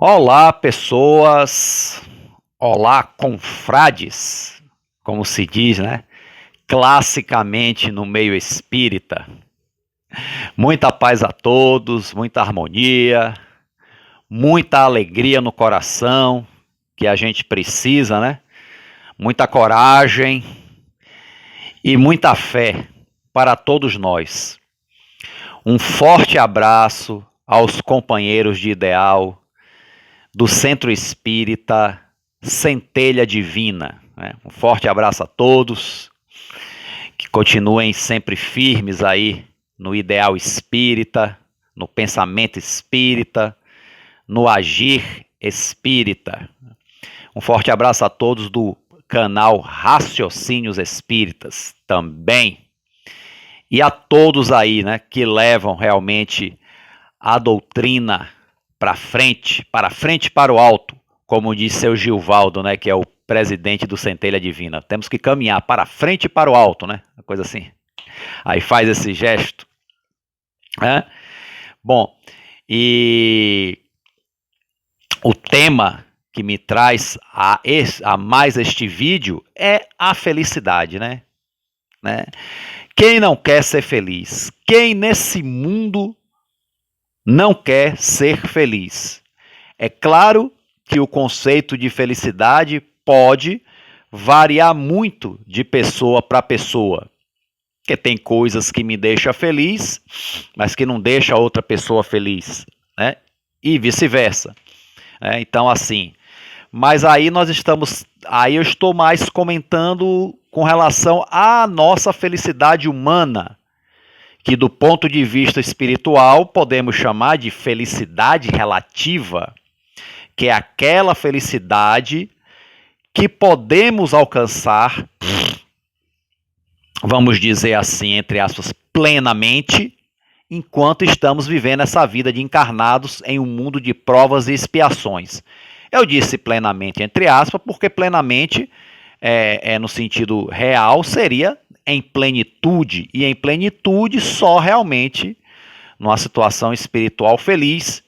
Olá, pessoas. Olá, confrades, como se diz, né? Classicamente no meio espírita. Muita paz a todos, muita harmonia, muita alegria no coração, que a gente precisa, né? Muita coragem e muita fé para todos nós. Um forte abraço aos companheiros de ideal do Centro Espírita Centelha Divina. Um forte abraço a todos, que continuem sempre firmes aí no ideal espírita, no pensamento espírita, no agir espírita. Um forte abraço a todos do canal Raciocínios Espíritas também. E a todos aí, né, que levam realmente a doutrina para frente, para o alto, como disse seu Gilvaldo, né, que é o presidente do Centelha Divina. Temos que caminhar para frente e para o alto, né? Uma coisa assim. Aí faz esse gesto. Bom, e o tema que me traz a mais este vídeo é a felicidade, né? Quem não quer ser feliz? Quem nesse mundo não quer ser feliz? É claro que o conceito de felicidade pode variar muito de pessoa para pessoa. Porque tem coisas que me deixam feliz, mas que não deixam a outra pessoa feliz, né? E vice-versa. Então, assim, mas aí eu estou mais comentando com relação à nossa felicidade humana, que do ponto de vista espiritual podemos chamar de felicidade relativa, que é aquela felicidade que podemos alcançar, vamos dizer assim, entre aspas, plenamente, enquanto estamos vivendo essa vida de encarnados em um mundo de provas e expiações. Eu disse plenamente, entre aspas, porque plenamente, no sentido real, seria em plenitude, e em plenitude só realmente numa situação espiritual feliz,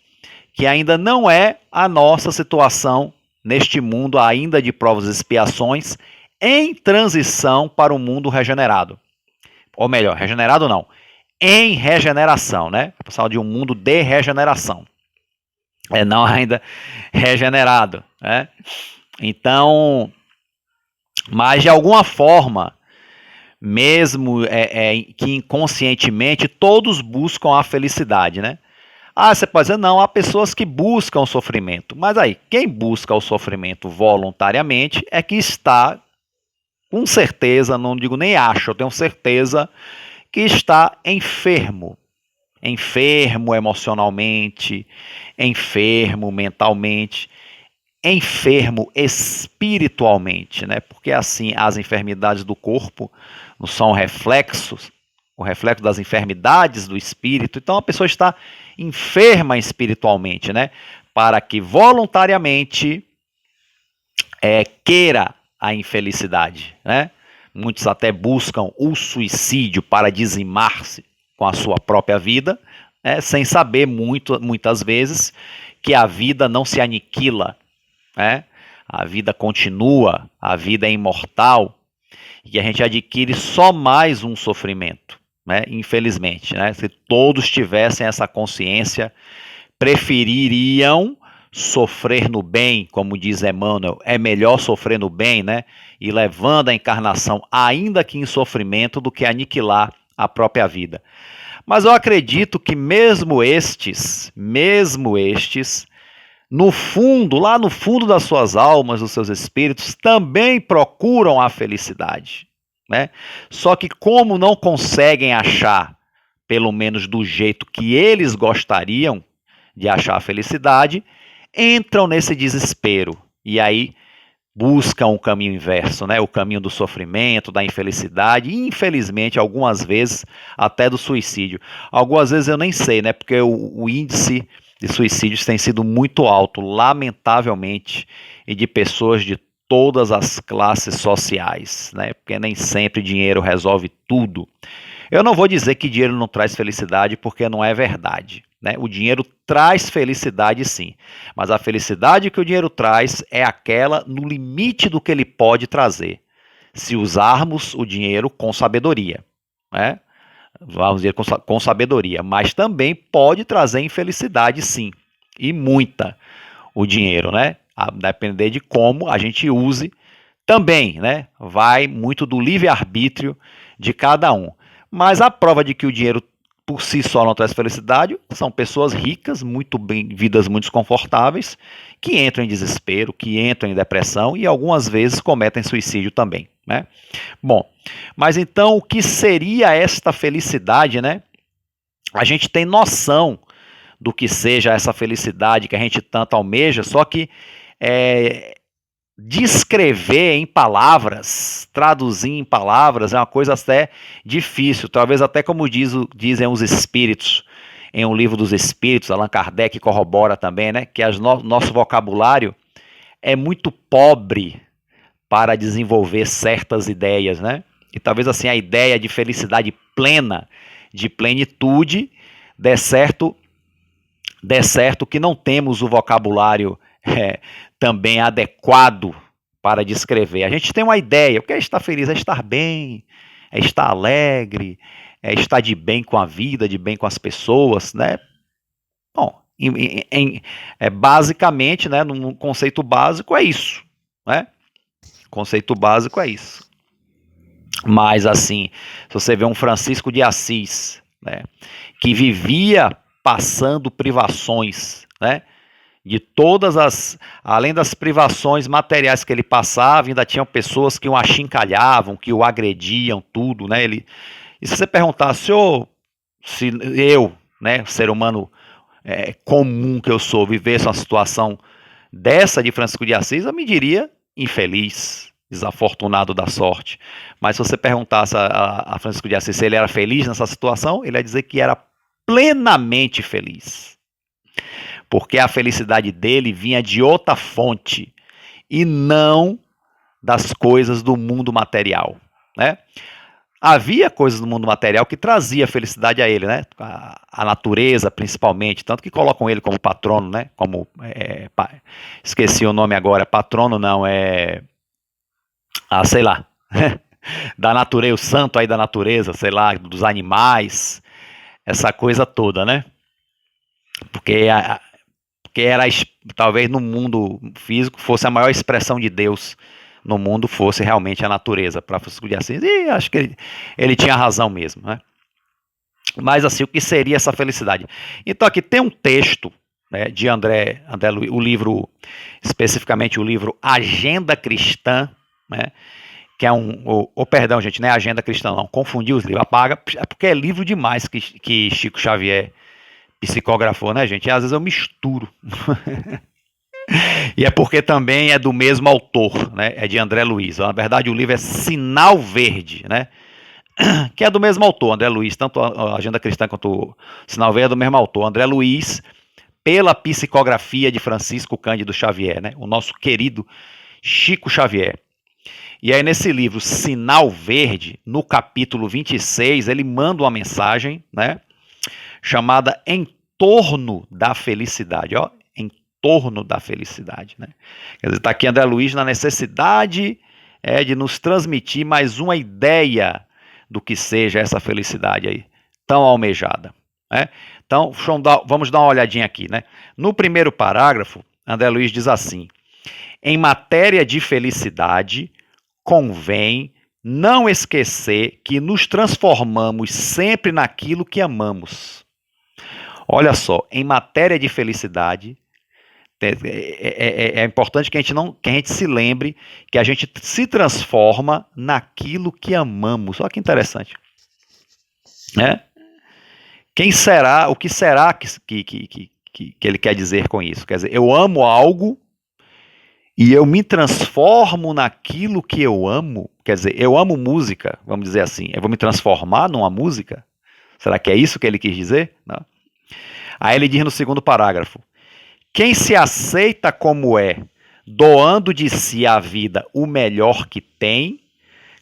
que ainda não é a nossa situação neste mundo ainda de provas e expiações, em transição para o mundo regenerado. Ou melhor, regenerado não, em regeneração, né? Passar de um mundo de regeneração. Não ainda regenerado, né? Então, mas de alguma forma, mesmo que inconscientemente, todos buscam a felicidade, né? Você pode dizer, não, há pessoas que buscam o sofrimento. Mas aí, quem busca o sofrimento voluntariamente é que está, com certeza, não digo nem acho, eu tenho certeza, que está enfermo. Enfermo emocionalmente, enfermo mentalmente, enfermo espiritualmente, né? Porque assim, as enfermidades do corpo não são reflexos, o reflexo das enfermidades do espírito. Então a pessoa está enferma espiritualmente, né? Para que voluntariamente queira a infelicidade, né? Muitos até buscam o suicídio para dizimar-se com a sua própria vida, né? Sem saber muitas vezes que a vida não se aniquila, né? A vida continua, a vida é imortal, e a gente adquire só mais um sofrimento, né? Infelizmente, né? Se todos tivessem essa consciência, prefeririam sofrer no bem, como diz Emmanuel, é melhor sofrer no bem, né? E levando a encarnação, ainda que em sofrimento, do que aniquilar a própria vida. Mas eu acredito que mesmo estes, no fundo, lá no fundo das suas almas, dos seus espíritos, também procuram a felicidade, né? Só que como não conseguem achar, pelo menos do jeito que eles gostariam de achar a felicidade, entram nesse desespero e aí buscam o caminho inverso, né? O caminho do sofrimento, da infelicidade e, infelizmente, algumas vezes até do suicídio. Algumas vezes eu nem sei, né? Porque o índice de suicídios tem sido muito alto, lamentavelmente, e de pessoas de todas as classes sociais, né? Porque nem sempre dinheiro resolve tudo. Eu não vou dizer que dinheiro não traz felicidade, porque não é verdade, né? O dinheiro traz felicidade sim, mas a felicidade que o dinheiro traz é aquela no limite do que ele pode trazer, se usarmos o dinheiro com sabedoria, né? Vamos dizer com sabedoria, mas também pode trazer infelicidade sim, e muita, o dinheiro, né? A depender de como a gente use também, né? Vai muito do livre-arbítrio de cada um. Mas a prova de que o dinheiro por si só não traz felicidade são pessoas ricas, muito bem, vidas muito confortáveis, que entram em desespero, que entram em depressão e algumas vezes cometem suicídio também, né? Bom, mas então o que seria esta felicidade, né? A gente tem noção do que seja essa felicidade que a gente tanto almeja, só que descrever em palavras, traduzir em palavras é uma coisa até difícil, talvez até como dizem os espíritos, em um livro dos espíritos, Allan Kardec corrobora também, né, que nosso vocabulário é muito pobre para desenvolver certas ideias, né, e talvez assim a ideia de felicidade plena, de plenitude, dê certo que não temos o vocabulário também adequado para descrever. A gente tem uma ideia, o que é estar feliz? É estar bem, é estar alegre, é estar de bem com a vida, de bem com as pessoas, né? Bom, basicamente, né, num conceito básico é isso, né? Conceito básico é isso. Mas assim, se você vê um Francisco de Assis, né, que vivia passando privações, né? De todas as, além das privações materiais que ele passava, ainda tinham pessoas que o achincalhavam, que o agrediam, tudo, né? E se você perguntar, se eu, né, ser humano comum que eu sou, vivesse uma situação dessa de Francisco de Assis, eu me diria infeliz, desafortunado da sorte. Mas se você perguntasse a Francisco de Assis se ele era feliz nessa situação, ele ia dizer que era plenamente feliz. Porque a felicidade dele vinha de outra fonte e não das coisas do mundo material, né? Havia coisas do mundo material que trazia felicidade a ele, né? A natureza, principalmente, tanto que colocam ele como patrono, né? Como esqueci o nome agora, patrono não, sei lá, da natureza, o santo aí da natureza, sei lá, dos animais, essa coisa toda, né? Porque era, talvez no mundo físico fosse a maior expressão de Deus no mundo, fosse realmente a natureza, para Francisco de Assis, e acho que ele tinha razão mesmo, né? Mas assim, o que seria essa felicidade? Então aqui tem um texto, né, de André Luiz, o livro, especificamente o livro Agenda Cristã, né, que é perdão, gente, não é Agenda Cristã não, confundi os livros, apaga, é porque é livro demais que Chico Xavier psicografou, né, gente? E às vezes eu misturo. E é porque também é do mesmo autor, né? É de André Luiz. Na verdade, o livro é Sinal Verde, né? Que é do mesmo autor, André Luiz. Tanto a Agenda Cristã quanto o Sinal Verde é do mesmo autor. André Luiz, pela psicografia de Francisco Cândido Xavier, né? O nosso querido Chico Xavier. E aí, nesse livro, Sinal Verde, no capítulo 26, ele manda uma mensagem, né? Chamada Em Torno da Felicidade, ó, em torno da felicidade, né? Quer dizer, está aqui André Luiz na necessidade de nos transmitir mais uma ideia do que seja essa felicidade aí, tão almejada, né? Então, vamos dar uma olhadinha aqui, né? No primeiro parágrafo, André Luiz diz assim: em matéria de felicidade, convém não esquecer que nos transformamos sempre naquilo que amamos. Olha só, em matéria de felicidade, é importante que a gente se lembre que a gente se transforma naquilo que amamos. Olha que interessante, né? O que será que ele quer dizer com isso? Quer dizer, eu amo algo e eu me transformo naquilo que eu amo. Quer dizer, eu amo música, vamos dizer assim, eu vou me transformar numa música? Será que é isso que ele quis dizer? Não. Aí ele diz no segundo parágrafo: quem se aceita como é, doando de si a vida o melhor que tem,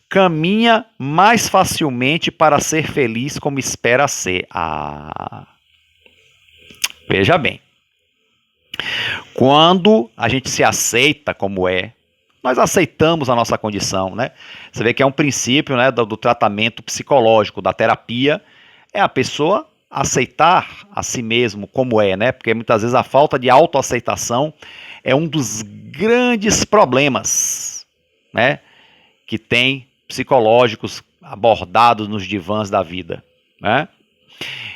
caminha mais facilmente para ser feliz como espera ser. Veja bem. Quando a gente se aceita como é, nós aceitamos a nossa condição, né? Você vê que é um princípio, né, do tratamento psicológico, da terapia, é a pessoa aceitar a si mesmo como é, né? Porque muitas vezes a falta de autoaceitação é um dos grandes problemas, né, que tem psicológicos abordados nos divãs da vida, né?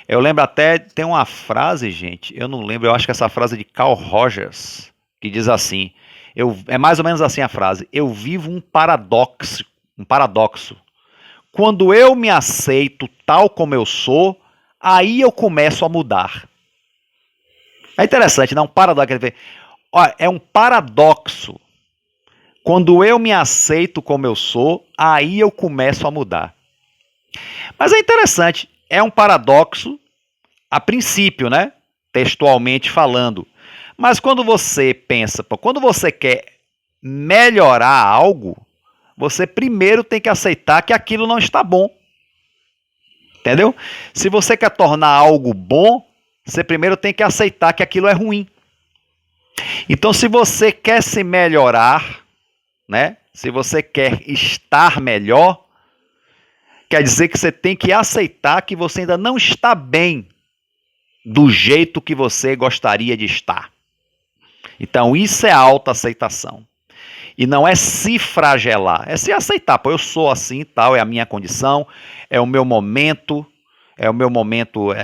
Eu lembro até, tem uma frase, gente, eu não lembro, eu acho que essa frase é de Carl Rogers, que diz assim, é mais ou menos assim a frase, eu vivo um paradoxo. Quando eu me aceito tal como eu sou, aí eu começo a mudar. É interessante, não? Um paradoxo. É um paradoxo. Quando eu me aceito como eu sou, aí eu começo a mudar. Mas é interessante, é um paradoxo a princípio, né? Textualmente falando. Mas quando você pensa, quando você quer melhorar algo, você primeiro tem que aceitar que aquilo não está bom. Entendeu? Se você quer tornar algo bom, você primeiro tem que aceitar que aquilo é ruim. Então, se você quer se melhorar, né? Se você quer estar melhor, quer dizer que você tem que aceitar que você ainda não está bem do jeito que você gostaria de estar. Então, isso é autoaceitação. E não é se fragelar, é se aceitar. Pô, eu sou assim, tal, é a minha condição, é o meu momento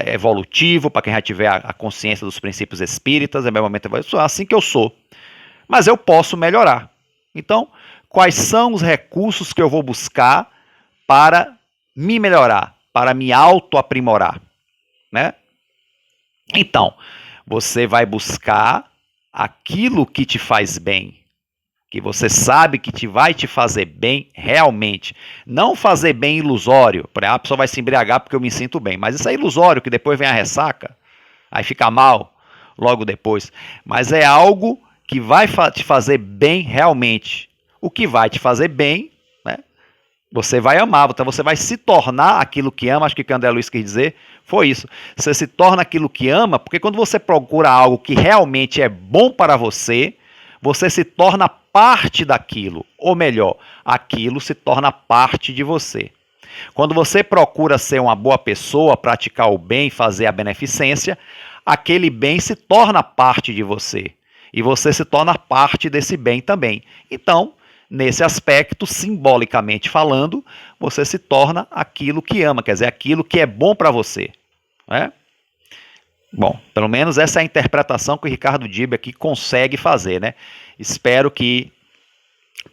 evolutivo, para quem já tiver a consciência dos princípios espíritas, é o meu momento evolutivo, é assim que eu sou. Mas eu posso melhorar. Então, quais são os recursos que eu vou buscar para me melhorar, para me autoaprimorar, né? Então, você vai buscar aquilo que te faz bem, que você sabe que vai te fazer bem realmente. Não fazer bem ilusório. Por exemplo, a pessoa vai se embriagar porque eu me sinto bem. Mas isso é ilusório, que depois vem a ressaca, aí fica mal logo depois. Mas é algo que vai te fazer bem realmente. O que vai te fazer bem, né, você vai amar. Então você vai se tornar aquilo que ama. Acho que o que André Luiz quis dizer foi isso. Você se torna aquilo que ama, porque quando você procura algo que realmente é bom para você, você se torna parte daquilo, ou melhor, aquilo se torna parte de você. Quando você procura ser uma boa pessoa, praticar o bem, fazer a beneficência, aquele bem se torna parte de você. E você se torna parte desse bem também. Então, nesse aspecto, simbolicamente falando, você se torna aquilo que ama, quer dizer, aquilo que é bom para você, né? Bom, pelo menos essa é a interpretação que o Ricardo Dib aqui consegue fazer, né? Espero que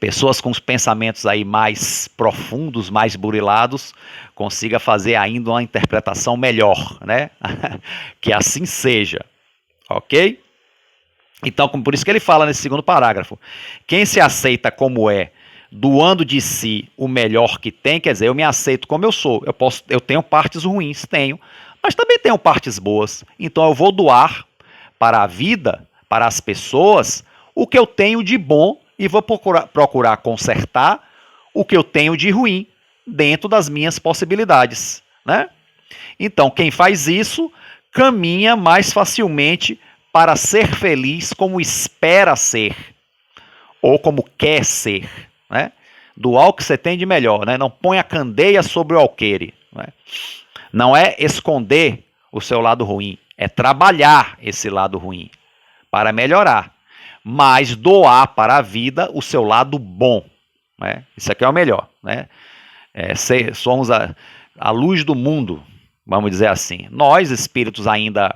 pessoas com os pensamentos aí mais profundos, mais burilados, consigam fazer ainda uma interpretação melhor, né? Que assim seja, ok? Então, por isso que ele fala nesse segundo parágrafo, quem se aceita como é, doando de si o melhor que tem, quer dizer, eu me aceito como eu sou, eu tenho partes ruins, tenho, mas também tenho partes boas, então eu vou doar para a vida, para as pessoas, o que eu tenho de bom e vou procurar consertar o que eu tenho de ruim dentro das minhas possibilidades, né? Então, quem faz isso caminha mais facilmente para ser feliz como espera ser ou como quer ser, né? Doar o que você tem de melhor, né? Não põe a candeia sobre o alqueire, né? Não é esconder o seu lado ruim, é trabalhar esse lado ruim para melhorar, mas doar para a vida o seu lado bom, né? Isso aqui é o melhor, né? Somos a luz do mundo, vamos dizer assim. Nós, espíritos ainda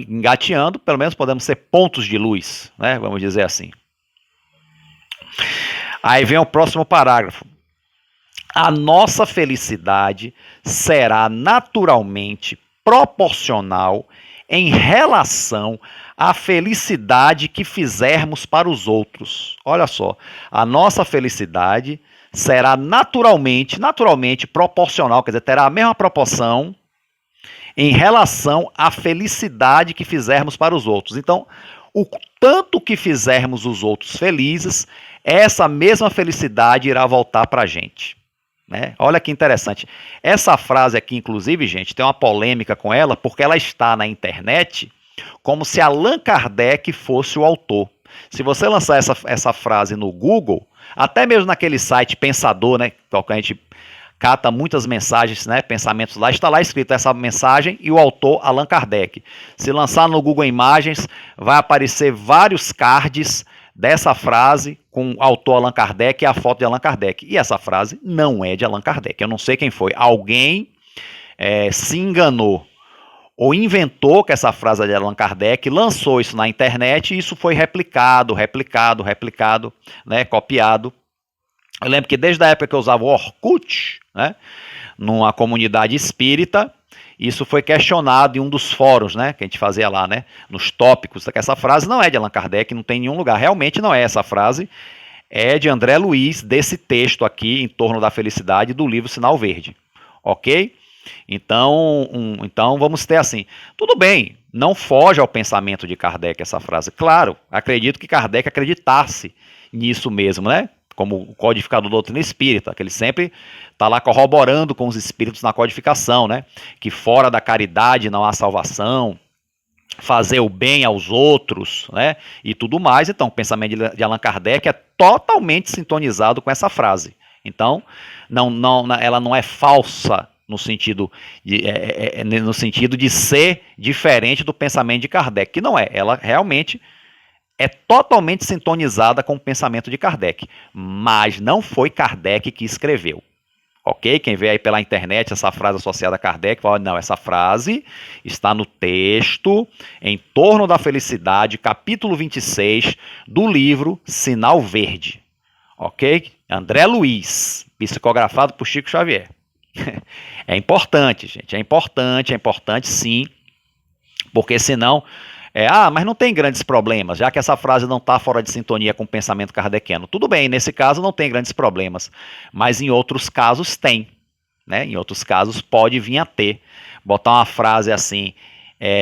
engateando, pelo menos podemos ser pontos de luz, né? Vamos dizer assim. Aí vem o próximo parágrafo. A nossa felicidade será naturalmente proporcional em relação à felicidade que fizermos para os outros. Olha só, a nossa felicidade será naturalmente proporcional, quer dizer, terá a mesma proporção em relação à felicidade que fizermos para os outros. Então, o tanto que fizermos os outros felizes essa mesma felicidade irá voltar para a gente. Né? Olha que interessante. Essa frase aqui, inclusive, gente, tem uma polêmica com ela, porque ela está na internet como se Allan Kardec fosse o autor. Se você lançar essa frase no Google, até mesmo naquele site Pensador, né, que a gente cata muitas mensagens, né, pensamentos lá, está lá escrito essa mensagem e o autor Allan Kardec. Se lançar no Google Imagens, vai aparecer vários cards dessa frase com o autor Allan Kardec e a foto de Allan Kardec. E essa frase não é de Allan Kardec. Eu não sei quem foi. Alguém se enganou ou inventou que essa frase é de Allan Kardec, lançou isso na internet e isso foi replicado, né, copiado. Eu lembro que desde a época que eu usava o Orkut, né, numa comunidade espírita, isso foi questionado em um dos fóruns, né, que a gente fazia lá, né, nos tópicos, que essa frase não é de Allan Kardec, não tem em nenhum lugar, realmente não é essa frase, é de André Luiz, desse texto aqui, Em Torno da Felicidade, do livro Sinal Verde, ok? Então vamos ter assim, tudo bem, não foge ao pensamento de Kardec essa frase, claro, acredito que Kardec acreditasse nisso mesmo, né, como o codificador da doutrina espírita, que ele sempre está lá corroborando com os espíritos na codificação, né, que fora da caridade não há salvação, fazer o bem aos outros, né, e tudo mais. Então o pensamento de Allan Kardec é totalmente sintonizado com essa frase, então ela não é falsa, no sentido de ser diferente do pensamento de Kardec, que não é, ela realmente é totalmente sintonizada com o pensamento de Kardec, mas não foi Kardec que escreveu, ok? Quem vê aí pela internet essa frase associada a Kardec, fala, não, essa frase está no texto Em Torno da Felicidade, capítulo 26, do livro Sinal Verde, ok? André Luiz, psicografado por Chico Xavier. É importante, gente, é importante sim, porque senão, mas não tem grandes problemas, já que essa frase não está fora de sintonia com o pensamento kardeciano. Tudo bem, nesse caso não tem grandes problemas, mas em outros casos tem, né? Em outros casos pode vir a ter. Botar uma frase assim,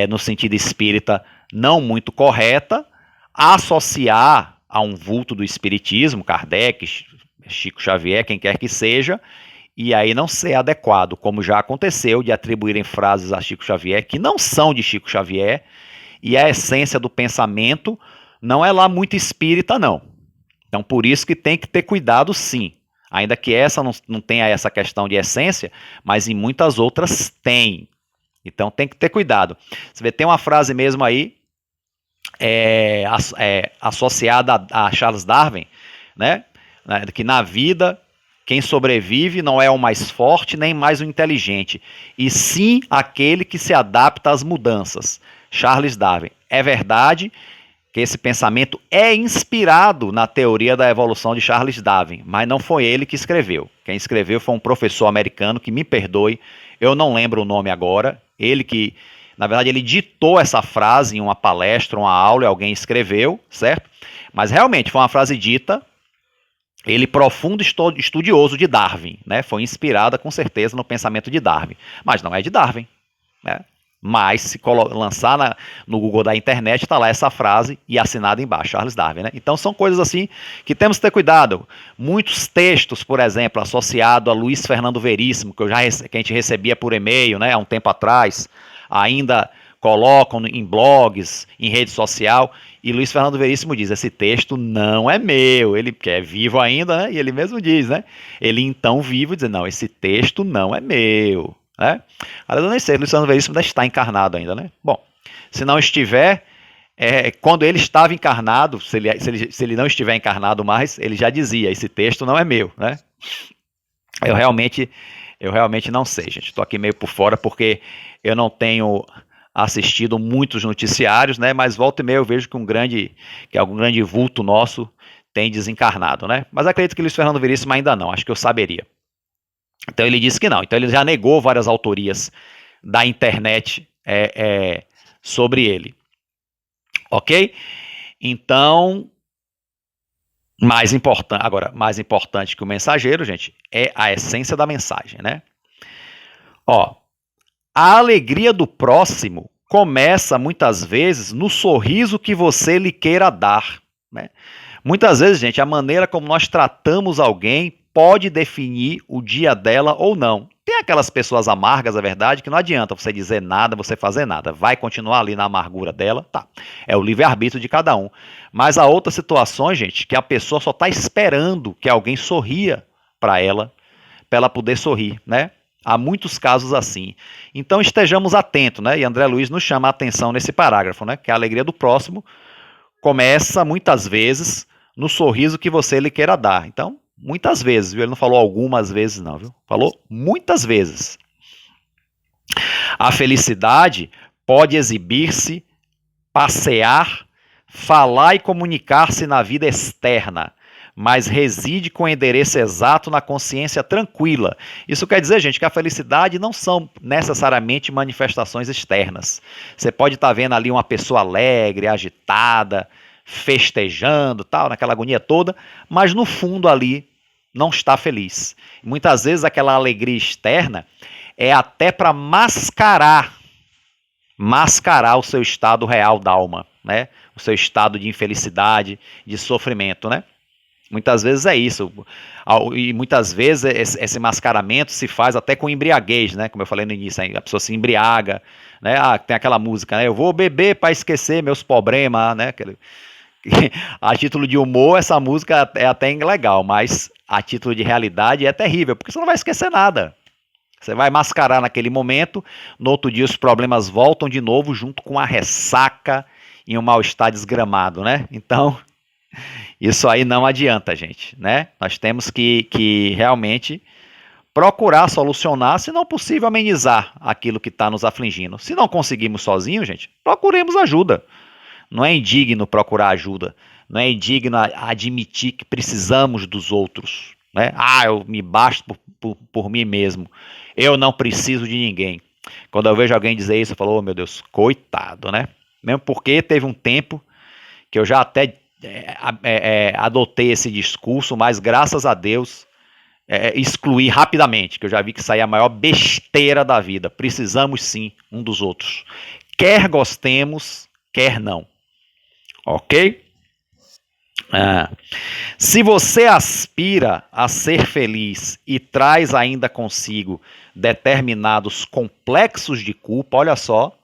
no sentido espírita, não muito correta, associar a um vulto do espiritismo, Kardec, Chico Xavier, quem quer que seja, e aí não ser adequado, como já aconteceu de atribuírem frases a Chico Xavier que não são de Chico Xavier, e a essência do pensamento não é lá muito espírita, não. Então, por isso que tem que ter cuidado, sim. Ainda que essa não tenha essa questão de essência, mas em muitas outras tem. Então, tem que ter cuidado. Você vê, tem uma frase mesmo aí, associada a Charles Darwin, né? Que na vida quem sobrevive não é o mais forte nem mais o inteligente, e sim aquele que se adapta às mudanças. Charles Darwin. É verdade que esse pensamento é inspirado na teoria da evolução de Charles Darwin, mas não foi ele que escreveu. Quem escreveu foi um professor americano, que me perdoe, eu não lembro o nome agora, ele que, na verdade, ele ditou essa frase em uma palestra, uma aula, e alguém escreveu, certo? Mas realmente foi uma frase dita. Ele, profundo estudioso de Darwin, né? Foi inspirada com certeza no pensamento de Darwin, mas não é de Darwin, né? Mas se lançar no Google da internet, está lá essa frase e assinada embaixo, Charles Darwin, né? Então são coisas assim que temos que ter cuidado. Muitos textos, por exemplo, associados a Luiz Fernando Veríssimo, que a gente recebia por e-mail, né, há um tempo atrás, ainda colocam em blogs, em rede social, e Luiz Fernando Veríssimo diz, esse texto não é meu, ele que é vivo ainda, né? E ele mesmo diz, né? Ele então vivo diz, não, esse texto não é meu, né? Aliás, eu nem sei, Luiz Fernando Veríssimo ainda está encarnado ainda, né? Bom, se não estiver, quando ele estava encarnado, se ele não estiver encarnado mais, ele já dizia, esse texto não é meu, né? Eu realmente não sei, gente, estou aqui meio por fora, porque eu não tenho assistido muitos noticiários, né? Mas volta e meia eu vejo que algum grande vulto nosso tem desencarnado, né? Mas acredito que Luiz Fernando Veríssimo ainda não, acho que eu saberia. Então ele disse que não, então ele já negou várias autorias da internet sobre ele, ok? Então, mais importante que o mensageiro, gente, é a essência da mensagem, né? A alegria do próximo começa muitas vezes no sorriso que você lhe queira dar, né? Muitas vezes, gente, a maneira como nós tratamos alguém pode definir o dia dela ou não. Tem aquelas pessoas amargas, é verdade, que não adianta você dizer nada, você fazer nada. Vai continuar ali na amargura dela, tá. É o livre-arbítrio de cada um. Mas há outras situações, gente, que a pessoa só está esperando que alguém sorria para ela poder sorrir, né? Há muitos casos assim. Então estejamos atentos, né? E André Luiz nos chama a atenção nesse parágrafo, né? Que a alegria do próximo começa muitas vezes no sorriso que você lhe queira dar. Então, muitas vezes, viu? Ele não falou algumas vezes, não, viu? Falou muitas vezes. A felicidade pode exibir-se, passear, falar e comunicar-se na vida externa, mas reside com o endereço exato na consciência tranquila. Isso quer dizer, gente, que a felicidade não são necessariamente manifestações externas. Você pode estar vendo ali uma pessoa alegre, agitada, festejando, tal, naquela agonia toda, mas no fundo ali não está feliz. Muitas vezes aquela alegria externa é até para mascarar o seu estado real da alma, né? O seu estado de infelicidade, de sofrimento, né? Muitas vezes é isso. E muitas vezes esse mascaramento se faz até com embriaguez, né? Como eu falei no início, a pessoa se embriaga, né? Tem aquela música, né? Eu vou beber para esquecer meus problemas, né? A título de humor, essa música é até legal, mas a título de realidade é terrível, porque você não vai esquecer nada. Você vai mascarar naquele momento, no outro dia os problemas voltam de novo junto com a ressaca e um mal-estar desgramado, né? Então, isso aí não adianta, gente, né? Nós temos que realmente procurar solucionar, se não possível, amenizar aquilo que está nos afligindo. Se não conseguimos sozinhos, gente, procuremos ajuda. Não é indigno procurar ajuda. Não é indigno admitir que precisamos dos outros, né? Eu me basto por mim mesmo. Eu não preciso de ninguém. Quando eu vejo alguém dizer isso, eu falo, oh, meu Deus, coitado, né? Mesmo porque teve um tempo que eu já até adotei esse discurso, mas graças a Deus excluí rapidamente, que eu já vi que isso aí é a maior besteira da vida. Precisamos sim um dos outros. Quer gostemos, quer não. Ok? Se você aspira a ser feliz e traz ainda consigo determinados complexos de culpa, olha só,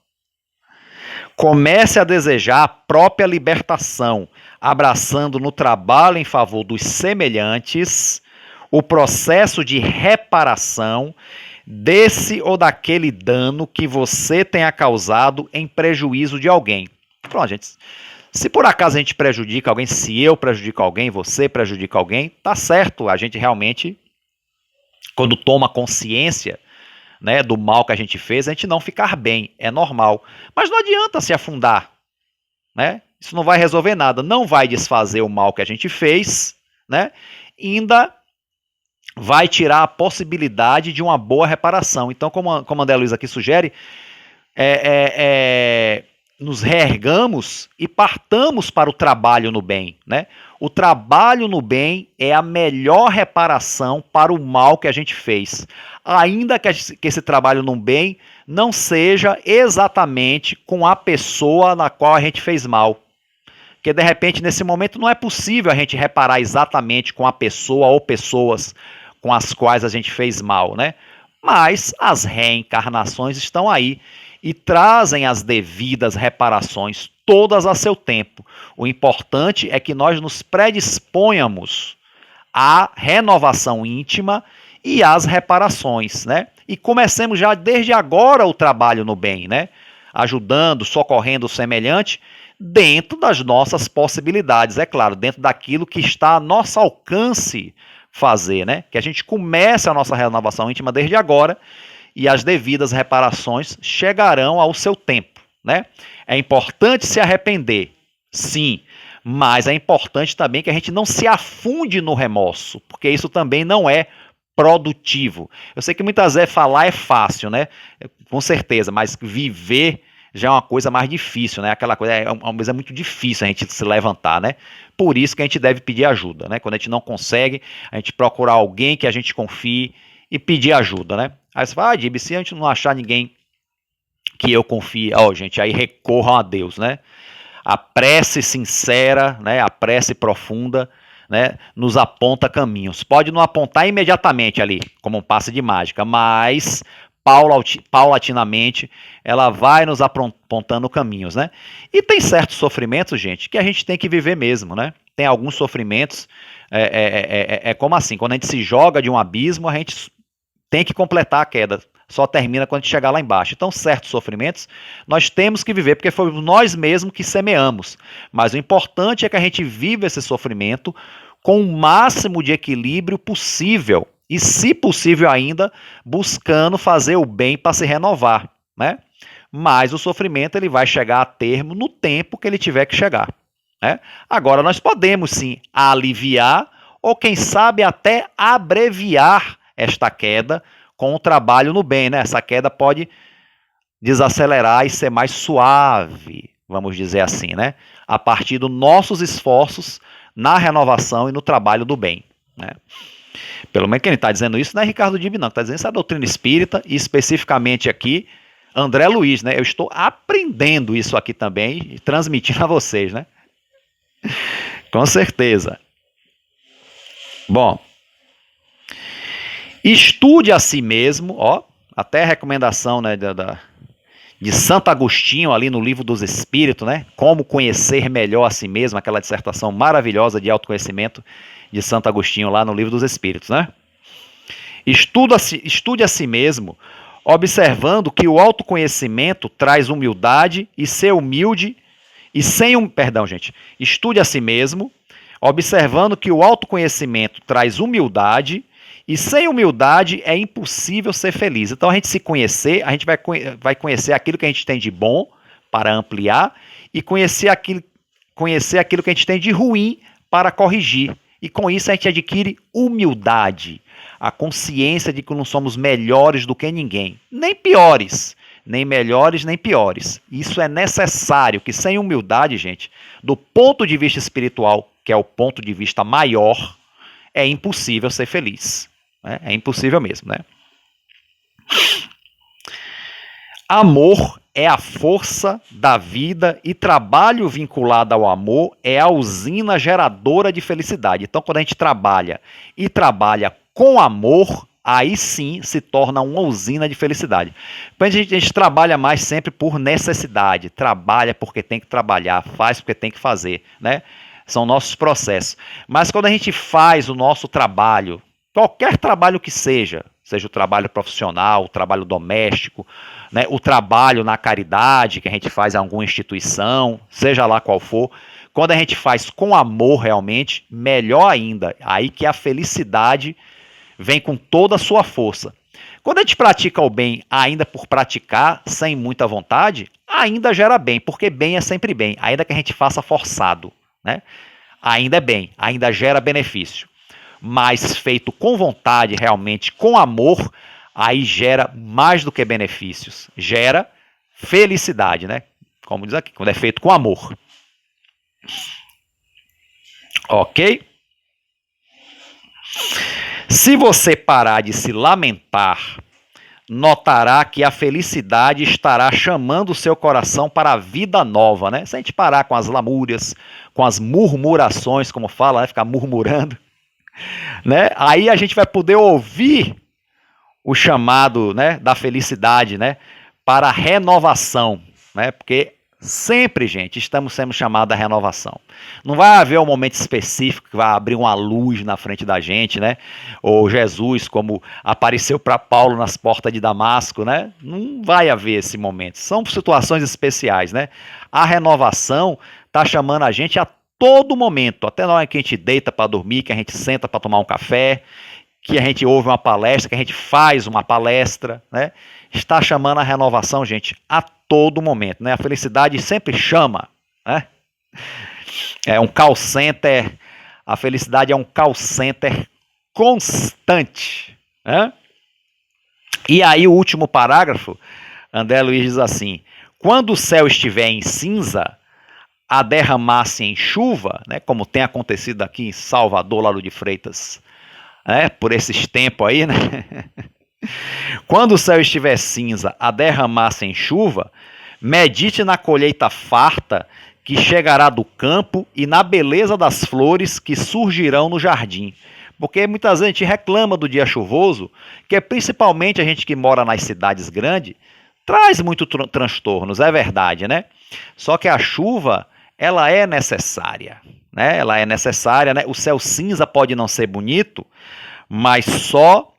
comece a desejar a própria libertação, abraçando no trabalho em favor dos semelhantes o processo de reparação desse ou daquele dano que você tenha causado em prejuízo de alguém. Pronto, gente. Se por acaso a gente prejudica alguém, se eu prejudico alguém, você prejudica alguém, tá certo, a gente realmente, quando toma consciência, né, do mal que a gente fez, a gente não ficar bem, é normal. Mas não adianta se afundar, né? Isso não vai resolver nada, não vai desfazer o mal que a gente fez, né? Ainda vai tirar a possibilidade de uma boa reparação. Então, como a André Luiz aqui sugere, nos reergamos e partamos para o trabalho no bem, né? O trabalho no bem é a melhor reparação para o mal que a gente fez. Ainda que esse trabalho no bem não seja exatamente com a pessoa na qual a gente fez mal. Porque, de repente, nesse momento não é possível a gente reparar exatamente com a pessoa ou pessoas com as quais a gente fez mal, né? Mas as reencarnações estão aí e trazem as devidas reparações, todas a seu tempo. O importante é que nós nos predisponhamos à renovação íntima e às reparações, né? E comecemos já desde agora o trabalho no bem, né? Ajudando, socorrendo o semelhante, dentro das nossas possibilidades, é claro, dentro daquilo que está a nosso alcance fazer, né? Que a gente comece a nossa renovação íntima desde agora e as devidas reparações chegarão ao seu tempo, né? É importante se arrepender, sim, mas é importante também que a gente não se afunde no remorso, porque isso também não é produtivo. Eu sei que muitas vezes falar é fácil, né? Com certeza, mas viver já é uma coisa mais difícil, né? Aquela coisa é muito difícil a gente se levantar, né? Por isso que a gente deve pedir ajuda, né? Quando a gente não consegue, a gente procurar alguém que a gente confie e pedir ajuda, né? Aí você fala, Dib, se a gente não achar ninguém que eu confie, gente, aí recorram a Deus, né? A prece sincera, né, a prece profunda, né, nos aponta caminhos. Pode não apontar imediatamente ali, como um passe de mágica, mas paulatinamente ela vai nos apontando caminhos, né? E tem certos sofrimentos, gente, que a gente tem que viver mesmo, né? Tem alguns sofrimentos, como assim, quando a gente se joga de um abismo, a gente tem que completar a queda. Só termina quando a gente chegar lá embaixo. Então, certos sofrimentos nós temos que viver, porque foi nós mesmos que semeamos. Mas o importante é que a gente viva esse sofrimento com o máximo de equilíbrio possível. E, se possível ainda, buscando fazer o bem para se renovar, né? Mas o sofrimento ele vai chegar a termo no tempo que ele tiver que chegar, né? Agora, nós podemos sim aliviar ou, quem sabe, até abreviar esta queda com o trabalho no bem, né? Essa queda pode desacelerar e ser mais suave, vamos dizer assim, né? A partir dos nossos esforços na renovação e no trabalho do bem, né? Pelo menos quem está dizendo isso não é Ricardo Dib, não. Está dizendo isso é a doutrina espírita e especificamente aqui André Luiz, né? Eu estou aprendendo isso aqui também e transmitindo a vocês, né? Com certeza. Bom, estude a si mesmo, ó, até a recomendação, né, de Santo Agostinho ali no Livro dos Espíritos, né? Como conhecer melhor a si mesmo, aquela dissertação maravilhosa de autoconhecimento de Santo Agostinho lá no Livro dos Espíritos, né? Estude a si mesmo, observando que o autoconhecimento traz humildade e ser humilde e sem perdão, gente. Estude a si mesmo, observando que o autoconhecimento traz humildade e sem humildade é impossível ser feliz. Então, a gente se conhecer, a gente vai conhecer aquilo que a gente tem de bom para ampliar e conhecer aquilo que a gente tem de ruim para corrigir. E com isso a gente adquire humildade, a consciência de que não somos melhores do que ninguém, nem piores, nem melhores, nem piores. Isso é necessário, que sem humildade, gente, do ponto de vista espiritual, que é o ponto de vista maior, é impossível ser feliz. Né? É impossível mesmo, né? Amor é a força da vida e trabalho vinculado ao amor é a usina geradora de felicidade. Então, quando a gente trabalha e trabalha com amor, aí sim se torna uma usina de felicidade. A gente trabalha mais sempre por necessidade, trabalha porque tem que trabalhar, faz porque tem que fazer, né? São nossos processos. Mas quando a gente faz o nosso trabalho, qualquer trabalho que seja o trabalho profissional, o trabalho doméstico, né, o trabalho na caridade que a gente faz em alguma instituição, seja lá qual for, quando a gente faz com amor realmente, melhor ainda, aí que a felicidade vem com toda a sua força. Quando a gente pratica o bem ainda por praticar, sem muita vontade, ainda gera bem, porque bem é sempre bem, ainda que a gente faça forçado, né? Ainda é bem, ainda gera benefício. Mas feito com vontade, realmente com amor, aí gera mais do que benefícios, gera felicidade, né? Como diz aqui, quando é feito com amor. Ok? Se você parar de se lamentar, notará que a felicidade estará chamando o seu coração para a vida nova, né? Se a gente parar com as lamúrias, com as murmurações, como fala, né? Ficar murmurando, né? Aí a gente vai poder ouvir o chamado, né, da felicidade, né, para a renovação, né? Porque sempre, gente, estamos sendo chamados à renovação. Não vai haver um momento específico que vai abrir uma luz na frente da gente, né? Ou Jesus, como apareceu para Paulo nas portas de Damasco, né? Não vai haver esse momento. São situações especiais, né? A renovação está chamando a gente a todo momento, até na hora que a gente deita para dormir, que a gente senta para tomar um café, que a gente ouve uma palestra, que a gente faz uma palestra, né? Está chamando a renovação, gente, a todo momento, né? A felicidade sempre chama, né? É um call center, a felicidade é um call center constante, né? E aí o último parágrafo, André Luiz diz assim: quando o céu estiver em cinza, a derramar-se em chuva, né, como tem acontecido aqui em Salvador, Lauro de Freitas, né, por esses tempos aí, né? Quando o céu estiver cinza, a derramar-se em chuva, medite na colheita farta que chegará do campo e na beleza das flores que surgirão no jardim. Porque muitas vezes a gente reclama do dia chuvoso, que é principalmente a gente que mora nas cidades grandes, traz muito transtornos, é verdade, né? Só que a chuva, ela é necessária, né? Ela é necessária, né? O céu cinza pode não ser bonito, mas só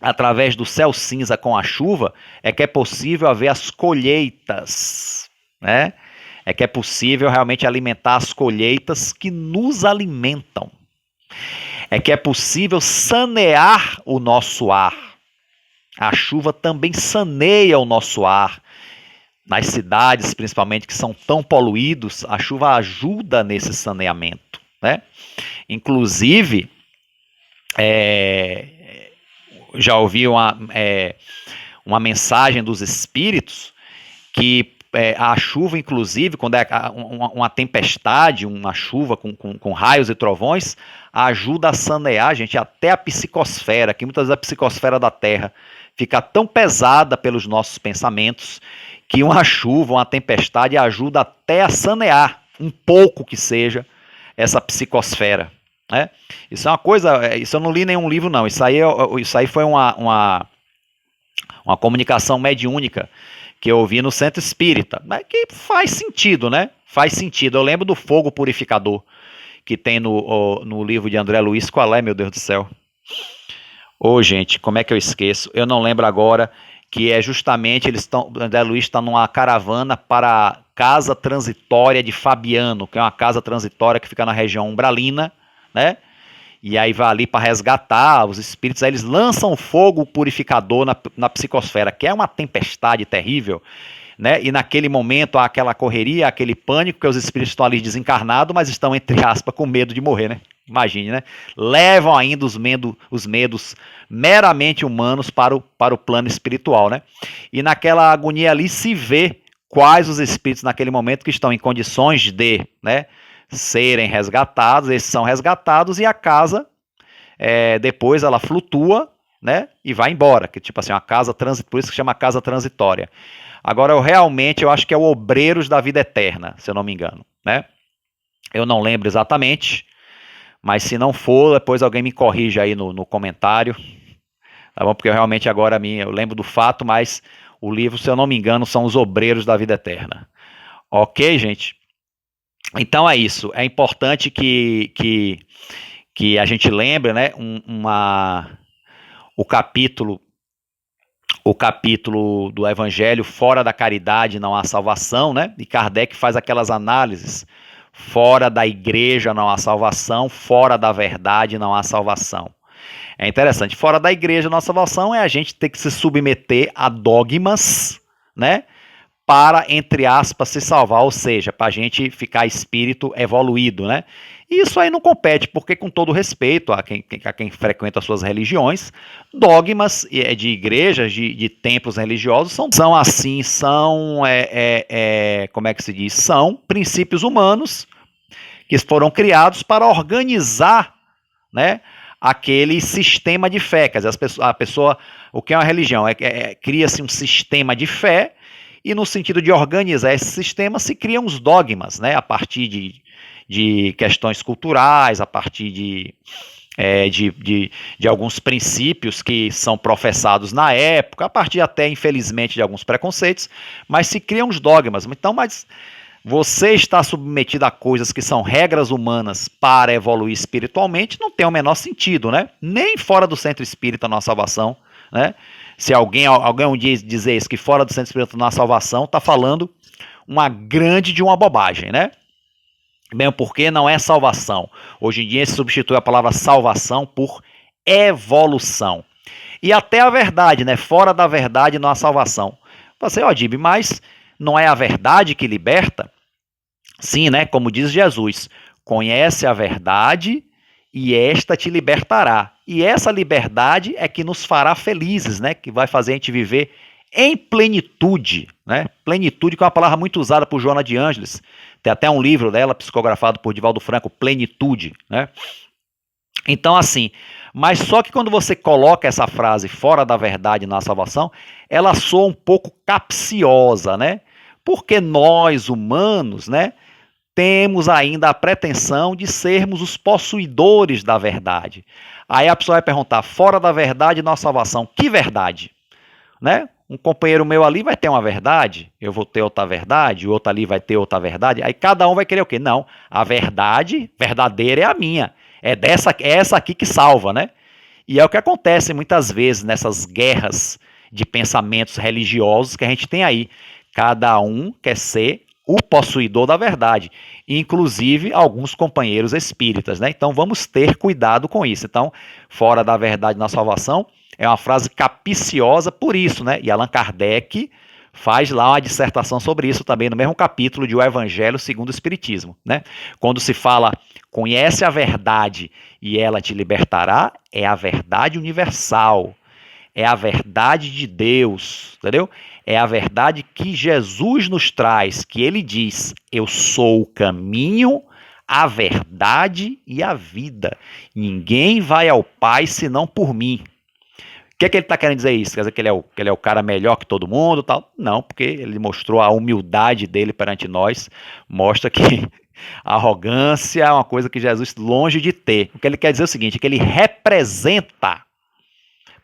através do céu cinza com a chuva é que é possível haver as colheitas, né? É que é possível realmente alimentar as colheitas que nos alimentam. É que é possível sanear o nosso ar. A chuva também saneia o nosso ar. Nas cidades, principalmente, que são tão poluídos, a chuva ajuda nesse saneamento, né? Inclusive, já ouvi uma mensagem dos espíritos que a chuva, inclusive, quando é uma tempestade, uma chuva com raios e trovões, ajuda a sanear, gente, até a psicosfera, que muitas vezes a psicosfera da Terra fica tão pesada pelos nossos pensamentos, que uma chuva, uma tempestade ajuda até a sanear, um pouco que seja, essa psicosfera. Né? Isso é uma coisa, isso eu não li em nenhum livro, não. Isso aí foi uma comunicação mediúnica que eu ouvi no Centro Espírita, mas que faz sentido, né? Faz sentido. Eu lembro do fogo purificador que tem no livro de André Luiz. Qual é, meu Deus do céu? Gente, como é que eu esqueço? Eu não lembro agora, que é justamente, André Luiz está numa caravana para a Casa Transitória de Fabiano, que é uma casa transitória que fica na região umbralina, né? E aí vai ali para resgatar os espíritos, aí eles lançam fogo purificador na psicosfera, que é uma tempestade terrível, né? E naquele momento há aquela correria, aquele pânico, que os espíritos estão ali desencarnados, mas estão, entre aspas, com medo de morrer, né? Imagine, né? Levam ainda os medos meramente humanos para o plano espiritual, né? E naquela agonia ali se vê quais os espíritos naquele momento que estão em condições de, né, serem resgatados. Esses são resgatados e a casa, depois ela flutua, né, e vai embora, que tipo assim, uma casa por isso que chama casa transitória. Agora, eu acho que é o Obreiros da Vida Eterna, se eu não me engano, né? Eu não lembro exatamente, mas se não for, depois alguém me corrige aí no comentário, tá bom? Porque realmente agora eu lembro do fato, mas o livro, se eu não me engano, são Os Obreiros da Vida Eterna. Ok, gente? Então é isso. É importante que a gente lembre, né, o capítulo do Evangelho, fora da caridade não há salvação, né? E Kardec faz aquelas análises. Fora da igreja não há salvação, fora da verdade não há salvação. É interessante, fora da igreja não há salvação é a gente ter que se submeter a dogmas, né? Para, entre aspas, se salvar, ou seja, para a gente ficar espírito evoluído, né? E isso aí não compete, porque, com todo respeito a quem frequenta as suas religiões, dogmas de igrejas, de templos religiosos, são assim, como é que se diz? São princípios humanos que foram criados para organizar, né, aquele sistema de fé. Quer dizer, a pessoa, o que é uma religião? Cria-se um sistema de fé, e no sentido de organizar esse sistema se criam os dogmas, né, a partir de questões culturais, a partir de alguns princípios que são professados na época, a partir até, infelizmente, de alguns preconceitos, mas se criam os dogmas. Então, mas você está submetido a coisas que são regras humanas para evoluir espiritualmente, não tem o menor sentido, né? Nem fora do centro espírita não há salvação, né? Se alguém um dia dizer isso, que fora do centro espírita não há salvação, está falando de uma bobagem, né? Bem, porque não é salvação. Hoje em dia se substitui a palavra salvação por evolução. E até a verdade, né? Fora da verdade não há salvação. Você, Dib, mas não é a verdade que liberta? Sim, né? Como diz Jesus, conhece a verdade e esta te libertará. E essa liberdade é que nos fará felizes, né? Que vai fazer a gente viver em plenitude, né? Plenitude, que é uma palavra muito usada por Joana de Ângeles. Tem até um livro dela, psicografado por Divaldo Franco, Plenitude, né? Então, assim, mas só que quando você coloca essa frase fora da verdade na salvação, ela soa um pouco capciosa, né? Porque nós, humanos, né, temos ainda a pretensão de sermos os possuidores da verdade. Aí a pessoa vai perguntar, fora da verdade, nossa salvação, que verdade? Né? Um companheiro meu ali vai ter uma verdade, eu vou ter outra verdade, o outro ali vai ter outra verdade, aí cada um vai querer o quê? Não, a verdade verdadeira é a minha, é essa aqui que salva, né? E é o que acontece muitas vezes nessas guerras de pensamentos religiosos que a gente tem aí. Cada um quer ser o possuidor da verdade, inclusive alguns companheiros espíritas, né? Então vamos ter cuidado com isso. Então, fora da verdade na salvação, é uma frase capiciosa por isso, né? E Allan Kardec faz lá uma dissertação sobre isso também no mesmo capítulo de O Evangelho segundo o Espiritismo, né? Quando se fala, conhece a verdade e ela te libertará, é a verdade universal, é a verdade de Deus, entendeu? É a verdade que Jesus nos traz, que ele diz, eu sou o caminho, a verdade e a vida. Ninguém vai ao Pai senão por mim. O que é que ele está querendo dizer isso? Quer dizer que ele é o cara melhor que todo mundo? Tal? Não, porque ele mostrou a humildade dele perante nós, mostra que a arrogância é uma coisa que Jesus longe de ter. O que ele quer dizer é o seguinte, que ele representa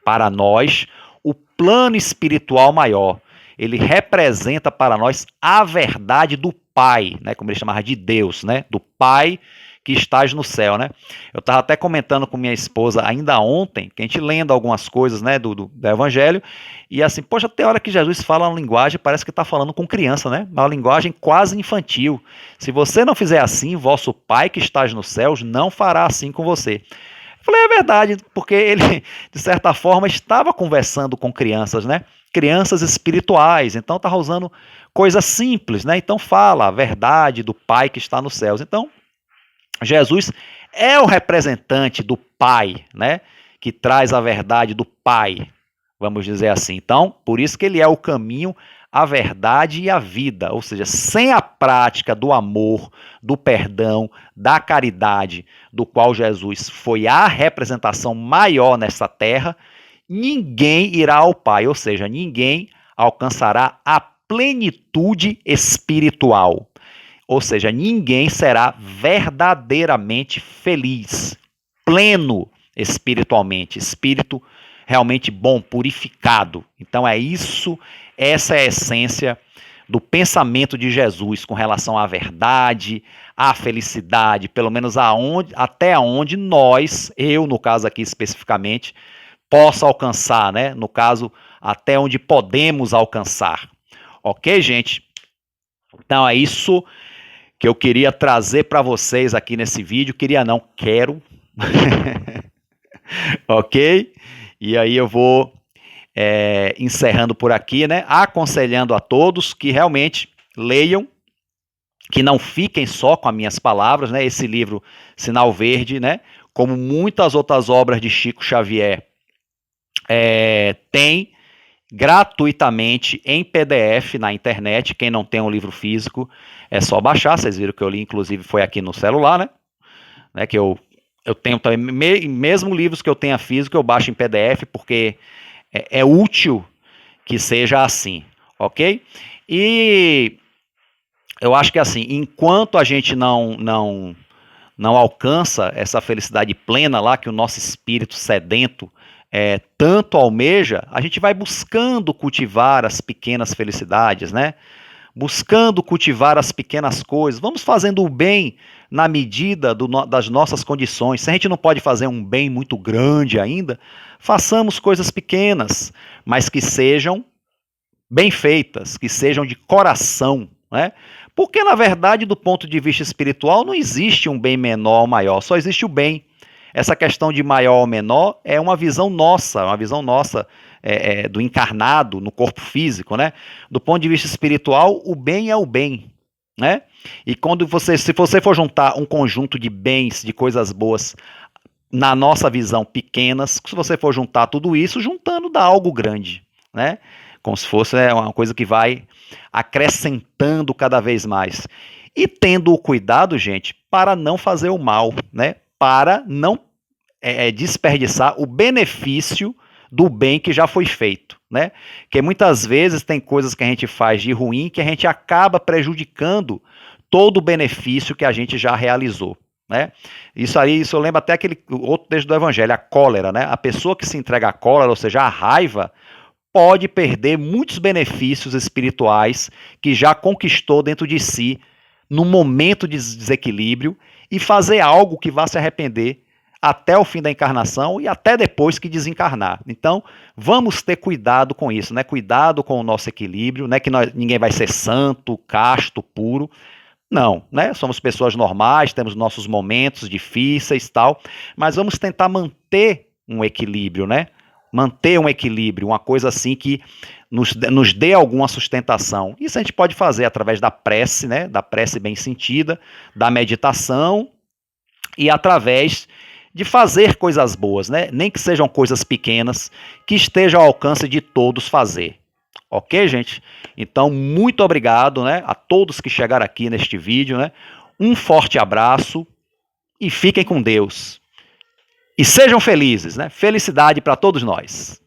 para nós o plano espiritual maior. Ele representa para nós a verdade do Pai, né, como ele chamava de Deus, né, do Pai que estás no céu, né? Eu estava até comentando com minha esposa ainda ontem, que a gente lendo algumas coisas, né, do Evangelho, e assim, poxa, tem hora que Jesus fala uma linguagem, parece que está falando com criança, né? Uma linguagem quase infantil. Se você não fizer assim, vosso Pai que estás nos céus não fará assim com você. Eu falei, é verdade, porque ele, de certa forma, estava conversando com crianças, né? Crianças espirituais, então estava usando coisas simples, né? Então fala a verdade do Pai que está nos céus. Então, Jesus é o representante do Pai, né? Que traz a verdade do Pai, vamos dizer assim. Então, por isso que ele é o caminho, a verdade e a vida. Ou seja, sem a prática do amor, do perdão, da caridade, do qual Jesus foi a representação maior nessa terra, ninguém irá ao Pai. Ou seja, ninguém alcançará a plenitude espiritual. Ou seja, ninguém será verdadeiramente feliz, pleno espiritualmente, espírito realmente bom, purificado. Então é isso, essa é a essência do pensamento de Jesus com relação à verdade, à felicidade, pelo menos até onde nós, eu no caso aqui especificamente, possa alcançar, né? No caso, até onde podemos alcançar. Ok, gente? Então é isso que eu queria trazer para vocês aqui nesse vídeo. Queria não, quero. Ok? E aí eu vou encerrando por aqui, né? Aconselhando a todos que realmente leiam, que não fiquem só com as minhas palavras, né? Esse livro Sinal Verde, né? Como muitas outras obras de Chico Xavier, tem gratuitamente em PDF na internet. Quem não tem um livro físico é só baixar. Vocês viram que eu li, inclusive foi aqui no celular, né? Que eu tenho também, mesmo livros que eu tenha físico, eu baixo em PDF, porque é útil que seja assim, ok? E eu acho que assim, enquanto a gente não alcança essa felicidade plena lá, que o nosso espírito sedento tanto almeja, a gente vai buscando cultivar as pequenas felicidades, né? Buscando cultivar as pequenas coisas. Vamos fazendo o bem na medida das nossas condições. Se a gente não pode fazer um bem muito grande ainda, façamos coisas pequenas, mas que sejam bem feitas, que sejam de coração, né? Porque, na verdade, do ponto de vista espiritual, não existe um bem menor ou maior, só existe o bem. Essa questão de maior ou menor é uma visão nossa do encarnado no corpo físico, né? Do ponto de vista espiritual, o bem é o bem, né? E se você for juntar um conjunto de bens, de coisas boas, na nossa visão pequenas, se você for juntar tudo isso, juntando dá algo grande, né? Como se fosse uma coisa que vai acrescentando cada vez mais. E tendo o cuidado, gente, para não fazer o mal, né? Para não desperdiçar o benefício do bem que já foi feito, né? Que muitas vezes tem coisas que a gente faz de ruim que a gente acaba prejudicando todo o benefício que a gente já realizou, né? Isso eu lembro até aquele outro texto do Evangelho, a cólera, né? A pessoa que se entrega à cólera, ou seja, à raiva, pode perder muitos benefícios espirituais que já conquistou dentro de si no momento de desequilíbrio e fazer algo que vá se arrepender até o fim da encarnação e até depois que desencarnar. Então, vamos ter cuidado com isso, né? Cuidado com o nosso equilíbrio, né? Que ninguém vai ser santo, casto, puro. Não, né? Somos pessoas normais, temos nossos momentos difíceis e tal, mas vamos tentar manter um equilíbrio, né? Manter um equilíbrio, uma coisa assim que nos dê alguma sustentação. Isso a gente pode fazer através da prece, né? Da prece bem sentida, da meditação e através de fazer coisas boas, né? Nem que sejam coisas pequenas, que estejam ao alcance de todos fazer. Ok, gente? Então, muito obrigado, né, a todos que chegaram aqui neste vídeo, né? Um forte abraço e fiquem com Deus. E sejam felizes, né? Felicidade para todos nós.